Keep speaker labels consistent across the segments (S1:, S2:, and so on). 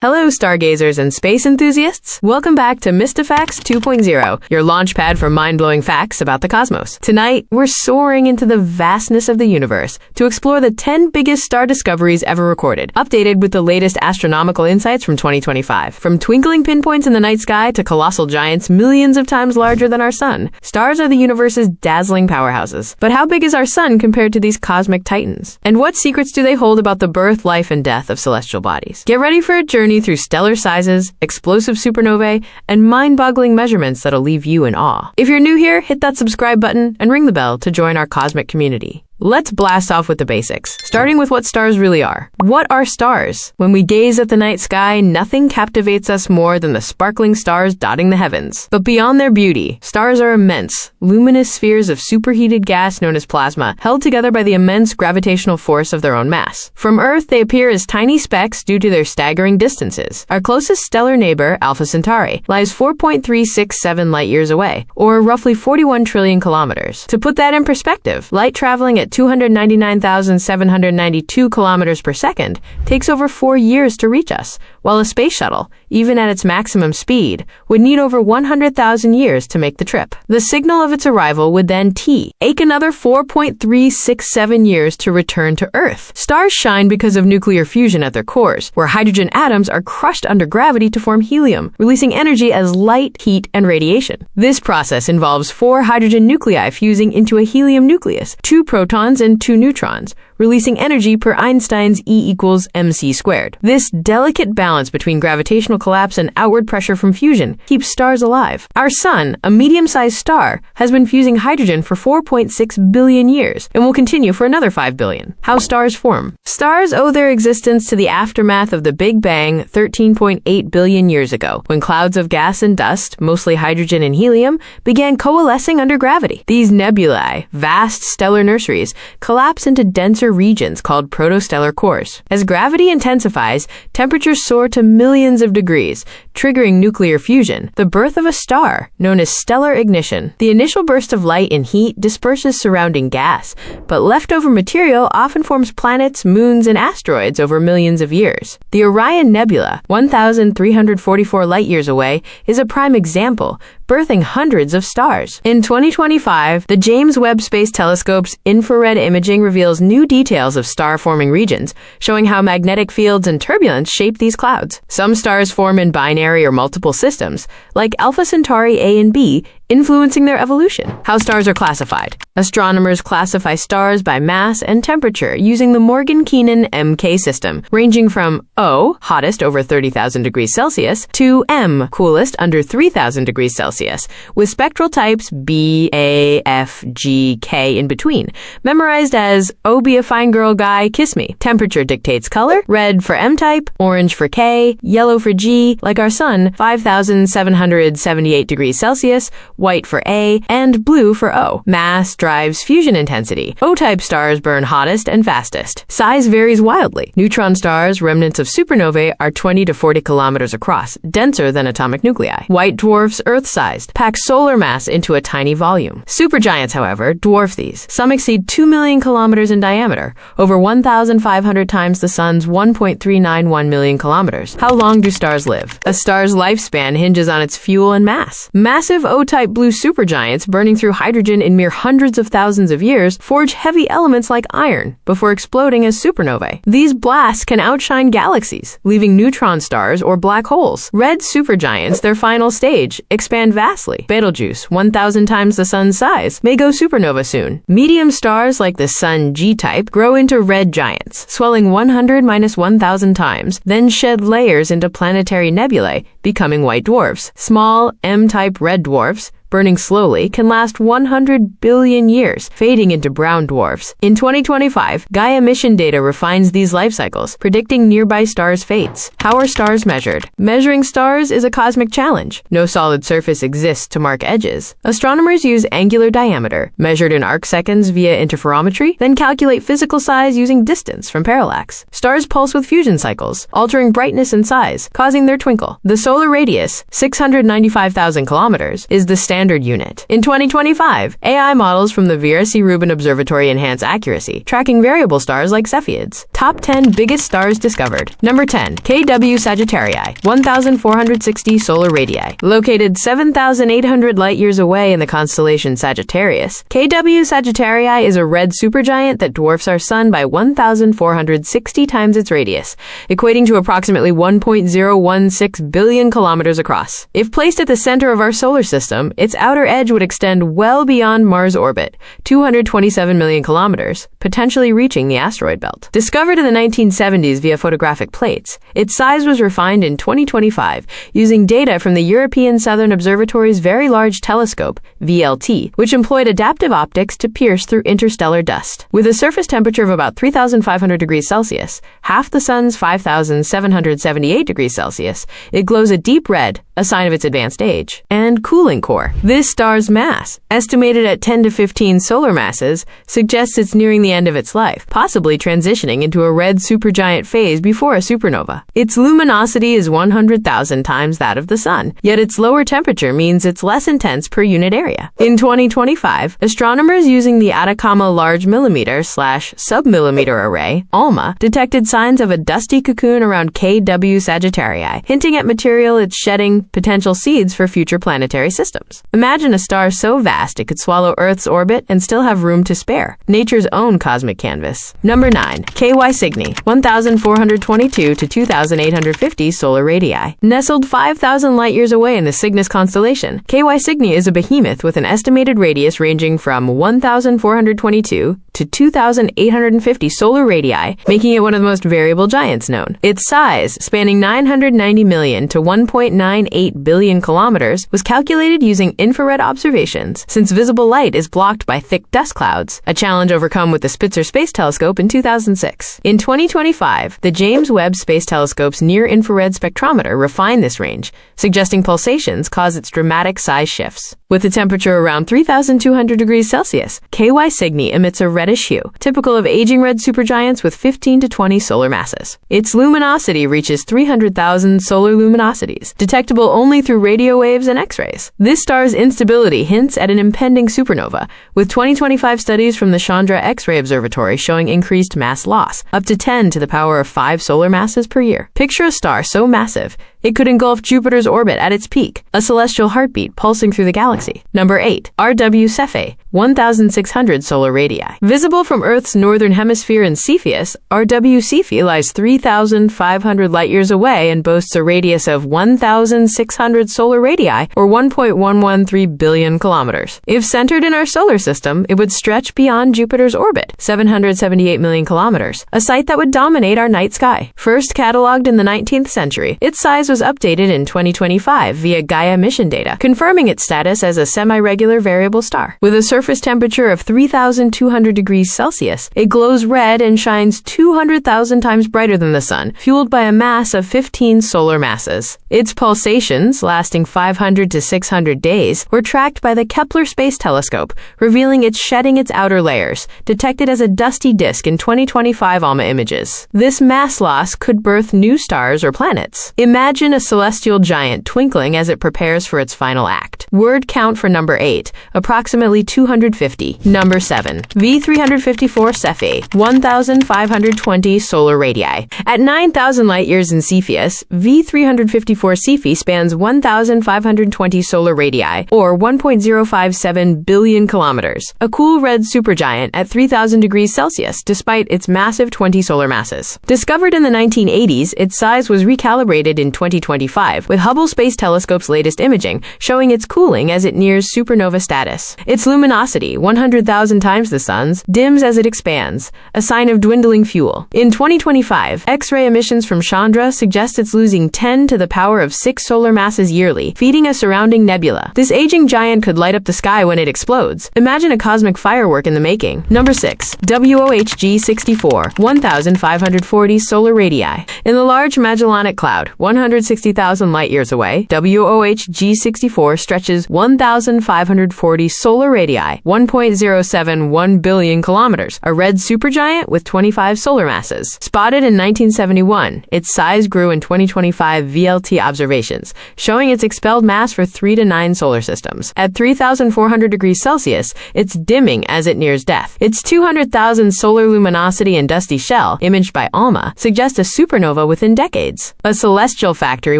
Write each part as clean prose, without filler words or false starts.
S1: Hello, stargazers and space enthusiasts. Welcome back to Mystifacts 2.0, your launchpad for mind-blowing facts about the cosmos. Tonight, we're soaring into the vastness of the universe to explore the 10 biggest star discoveries ever recorded, updated with the latest astronomical insights from 2025. From twinkling pinpoints in the night sky to colossal giants millions of times larger than our sun, stars are the universe's dazzling powerhouses. But how big is our sun compared to these cosmic titans? And what secrets do they hold about the birth, life, and death of celestial bodies? Get ready for a journey through stellar sizes, explosive supernovae, and mind-boggling measurements that'll leave you in awe. If you're new here, hit that subscribe button and ring the bell to join our cosmic community. Let's blast off with the basics, starting with what stars really are. What are stars? When we gaze at the night sky, nothing captivates us more than the sparkling stars dotting the heavens. But beyond their beauty, stars are immense, luminous spheres of superheated gas known as plasma, held together by the immense gravitational force of their own mass. From Earth, they appear as tiny specks due to their staggering distances. Our closest stellar neighbor, Alpha Centauri, lies 4.367 light-years away, or roughly 41 trillion kilometers. To put that in perspective, light traveling at 299,792 kilometers per second takes over 4 years to reach us, while a space shuttle, even at its maximum speed, would need over 100,000 years to make the trip. The signal of its arrival would then take another 4.367 years to return to Earth. Stars shine because of nuclear fusion at their cores, where hydrogen atoms are crushed under gravity to form helium, releasing energy as light, heat, and radiation. This process involves 4 hydrogen nuclei fusing into a helium nucleus, 2 protons and 2 neutrons, releasing energy per Einstein's E equals mc squared. This delicate balance between gravitational collapse and outward pressure from fusion keeps stars alive. Our sun, a medium-sized star, has been fusing hydrogen for 4.6 billion years and will continue for another 5 billion. How stars form. Stars owe their existence to the aftermath of the Big Bang 13.8 billion years ago, when clouds of gas and dust, mostly hydrogen and helium, began coalescing under gravity. These nebulae, vast stellar nurseries, collapse into denser regions called protostellar cores. As gravity intensifies, temperatures soar to millions of degrees, triggering nuclear fusion, the birth of a star, known as stellar ignition. The initial burst of light and heat disperses surrounding gas, but leftover material often forms planets, moons, and asteroids over millions of years. The Orion Nebula, 1,344 light-years away, is a prime example, birthing hundreds of stars. In 2025, the James Webb Space Telescope's infrared imaging reveals new details of star-forming regions, showing how magnetic fields and turbulence shape these clouds. Some stars form in binary or multiple systems, like Alpha Centauri A and B, influencing their evolution. How stars are classified. Astronomers classify stars by mass and temperature using the Morgan-Keenan MK system, ranging from O, hottest over 30,000 degrees Celsius, to M, coolest under 3,000 degrees Celsius, with spectral types B, A, F, G, K in between, memorized as O be a fine girl guy, kiss me. Temperature dictates color, red for M-type, orange for K, yellow for G, like our sun, 5,778 degrees Celsius, white for A, and blue for O. Mass drives fusion intensity. O-type stars burn hottest and fastest. Size varies wildly. Neutron stars, remnants of supernovae, are 20 to 40 kilometers across, denser than atomic nuclei. White dwarfs, Earth-sized, pack solar mass into a tiny volume. Supergiants, however, dwarf these. Some exceed 2 million kilometers in diameter, over 1,500 times the sun's 1.391 million kilometers. How long do stars live? A star's lifespan hinges on its fuel and mass. Massive O-type blue supergiants, burning through hydrogen in mere hundreds of thousands of years, forge heavy elements like iron before exploding as supernovae. These blasts can outshine galaxies, leaving neutron stars or black holes. Red supergiants, their final stage, expand vastly. Betelgeuse, 1,000 times the sun's size, may go supernova soon. Medium stars like the sun G-type grow into red giants, swelling 100 minus 1,000 times, then shed layers into planetary nebulae, becoming white dwarfs. Small M-type red dwarfs, burning slowly, can last 100 billion years, fading into brown dwarfs. In 2025, Gaia mission data refines these life cycles, predicting nearby stars' fates. How are stars measured? Measuring stars is a cosmic challenge. No solid surface exists to mark edges. Astronomers use angular diameter, measured in arcseconds via interferometry, then calculate physical size using distance from parallax. Stars pulse with fusion cycles, altering brightness and size, causing their twinkle. The solar radius, 695,000 kilometers, is the standard standard unit. In 2025, AI models from the Vera C. Rubin Observatory enhance accuracy, tracking variable stars like Cepheids. Top 10 biggest stars discovered. Number 10. KW Sagittarii, 1,460 solar radii. Located 7,800 light-years away in the constellation Sagittarius, KW Sagittarii is a red supergiant that dwarfs our Sun by 1,460 times its radius, equating to approximately 1.016 billion kilometers across. If placed at the center of our solar system, its outer edge would extend well beyond Mars' orbit, 227 million kilometers, potentially reaching the asteroid belt. Discovered in the 1970s via photographic plates, its size was refined in 2025 using data from the European Southern Observatory's Very Large Telescope, VLT, which employed adaptive optics to pierce through interstellar dust. With a surface temperature of about 3,500 degrees Celsius, half the Sun's 5,778 degrees Celsius, it glows a deep red, a sign of its advanced age. And cooling core. This star's mass, estimated at 10 to 15 solar masses, suggests it's nearing the end of its life, possibly transitioning into a red supergiant phase before a supernova. Its luminosity is 100,000 times that of the Sun, yet its lower temperature means it's less intense per unit area. In 2025, astronomers using the Atacama Large Millimeter/Submillimeter Array, ALMA, detected signs of a dusty cocoon around KW Sagittarii, hinting at material it's shedding potential seeds for future planetary systems. Imagine a star so vast it could swallow Earth's orbit and still have room to spare. Nature's own cosmic canvas. Number 9. KY Cygni, 1,422 to 2,850 solar radii. Nestled 5,000 light-years away in the Cygnus constellation, KY Cygni is a behemoth with an estimated radius ranging from 1,422 to 2,850 solar radii, making it one of the most variable giants known. Its size, spanning 990 million to 1.98 billion kilometers, was calculated using infrared observations, since visible light is blocked by thick dust clouds, a challenge overcome with the Spitzer Space Telescope in 2006. In 2025, the James Webb Space Telescope's near-infrared spectrometer refined this range, suggesting pulsations cause its dramatic size shifts. With a temperature around 3,200 degrees Celsius, KY Cygni emits a reddish hue, typical of aging red supergiants with 15 to 20 solar masses. Its luminosity reaches 300,000 solar luminosities, detectable only through radio waves and X-rays. This star's instability hints at an impending supernova, with 2025 studies from the Chandra X-ray Observatory showing increased mass loss, up to 10 to the power of 5 solar masses per year. Picture a star so massive, it could engulf Jupiter's orbit at its peak, a celestial heartbeat pulsing through the galaxy. Number 8. RW Cephei, 1,600 solar radii. Visible from Earth's northern hemisphere in Cepheus, RW Cephei lies 3,500 light-years away and boasts a radius of 1,600 solar radii, or 1.113 billion kilometers. If centered in our solar system, it would stretch beyond Jupiter's orbit, 778 million kilometers, a sight that would dominate our night sky. First cataloged in the 19th century, its size was updated in 2025 via Gaia mission data, confirming its status as a semi-regular variable star. With a surface temperature of 3,200 degrees Celsius, it glows red and shines 200,000 times brighter than the Sun, fueled by a mass of 15 solar masses. Its pulsations, lasting 500 to 600 days, were tracked by the Kepler Space Telescope, revealing it shedding its outer layers, detected as a dusty disk in 2025 ALMA images. This mass loss could birth new stars or planets. Imagine a celestial giant twinkling as it prepares for its final act. Word count for number 8, approximately 250. Number 7. V354 Cephei, 1,520 solar radii. At 9,000 light-years in Cepheus, V354 Cephei spans 1,520 solar radii, or 1.057 billion kilometers. A cool red supergiant at 3,000 degrees Celsius, despite its massive 20 solar masses. Discovered in the 1980s, its size was recalibrated in 2025, with Hubble Space Telescope's latest imaging showing its cooling as it nears supernova status. Its luminosity, 100,000 times the Sun's, dims as it expands, a sign of dwindling fuel. In 2025, X-ray emissions from Chandra suggest it's losing 10 to the power of 6 solar masses yearly, feeding a surrounding nebula. This aging giant could light up the sky when it explodes. Imagine a cosmic firework in the making. Number 6. WOHG64, 1,540 solar radii. In the Large Magellanic Cloud, 160,000 light-years away, WOHG64 stretches reaches 1,540 solar radii, 1.071 billion kilometers, a red supergiant with 25 solar masses. Spotted in 1971, its size grew in 2025 VLT observations, showing its expelled mass for 3 to 9 solar systems. At 3,400 degrees Celsius, it's dimming as it nears death. Its 200,000 solar luminosity and dusty shell, imaged by ALMA, suggest a supernova within decades. A celestial factory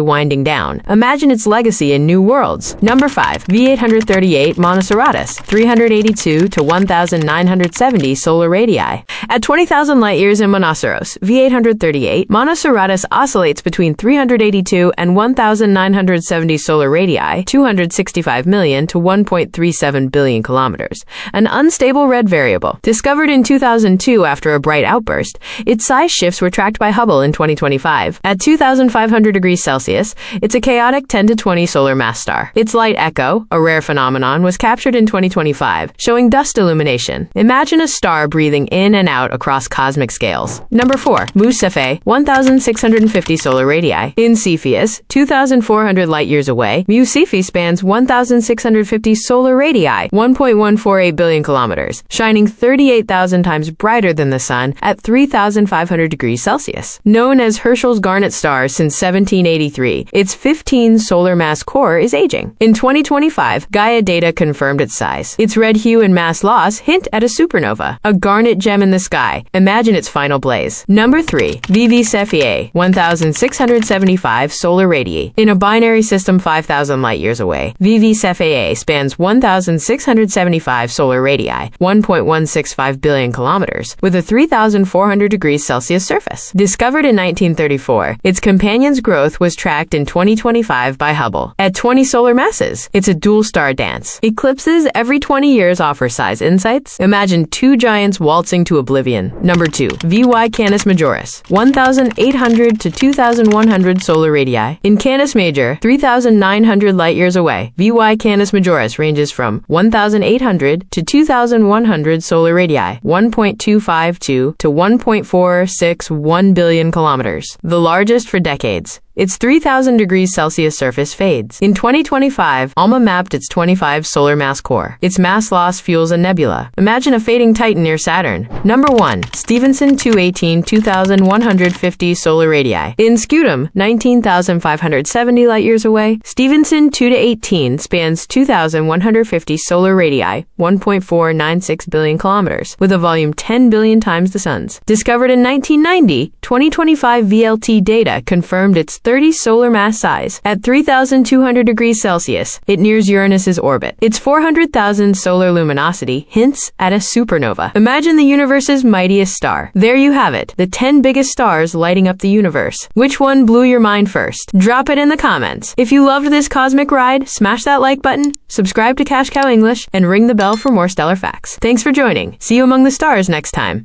S1: winding down. Imagine its legacy in new worlds. Number 5. V838 Monocerotis, 382 to 1,970 solar radii. At 20,000 light-years in Monoceros, V838, Monocerotis oscillates between 382 and 1,970 solar radii, 265 million to 1.37 billion kilometers. An unstable red variable. Discovered in 2002 after a bright outburst, its size shifts were tracked by Hubble in 2025. At 2,500 degrees Celsius, it's a chaotic 10 to 20 solar mass star. Its light echo, a rare phenomenon, was captured in 2025, showing dust illumination. Imagine a star breathing in and out across cosmic scales. Number 4. Mystifacts, 1,650 solar radii. In Cepheus, 2,400 light-years away, Mystifacts spans 1,650 solar radii, 1.148 billion kilometers, shining 38,000 times brighter than the Sun at 3,500 degrees Celsius. Known as Herschel's garnet star since 1783, its 15 solar mass core is aging. In 2025, Gaia data confirmed its size. Its red hue and mass loss hint at a supernova, a garnet gem in the sky. Imagine its final blaze. Number 3. Mystifacts, 1,675 solar radii. In a binary system 5,000 light-years away, Mystifacts spans 1,675 solar radii, 1.165 billion kilometers, with a 3,400 degrees Celsius surface. Discovered in 1934, its companion's growth was tracked in 2025 by Hubble. At 20 solar masses, it's a dual star dance. Eclipses every 20 years offer size insights. Imagine two giants waltzing to oblivion. Number 2. VY Canis Majoris, 1,800 to 2,100 solar radii. In Canis Major, 3,900 light-years away, VY Canis Majoris ranges from 1,800 to 2,100 solar radii, 1.252 to 1.461 billion kilometers, the largest for decades. Its 3,000 degrees Celsius surface fades. In 2025, ALMA mapped its 25 solar mass core. Its mass loss fuels a nebula. Imagine a fading titan near Saturn. Number 1. Stephenson 218 2,150 solar radii. In Scutum, 19,570 light-years away, Stephenson 2 to 18 spans 2,150 solar radii, 1.496 billion kilometers, with a volume 10 billion times the Sun's. Discovered in 1990, 2025 VLT data confirmed its 30 solar mass size. At 3,200 degrees Celsius, it nears Uranus's orbit. Its 400,000 solar luminosity hints at a supernova. Imagine the universe's mightiest star. There you have it, the 10 biggest stars lighting up the universe. Which one blew your mind first? Drop it in the comments. If you loved this cosmic ride, smash that like button, subscribe to Cash Cow English, and ring the bell for more stellar facts. Thanks for joining. See you among the stars next time.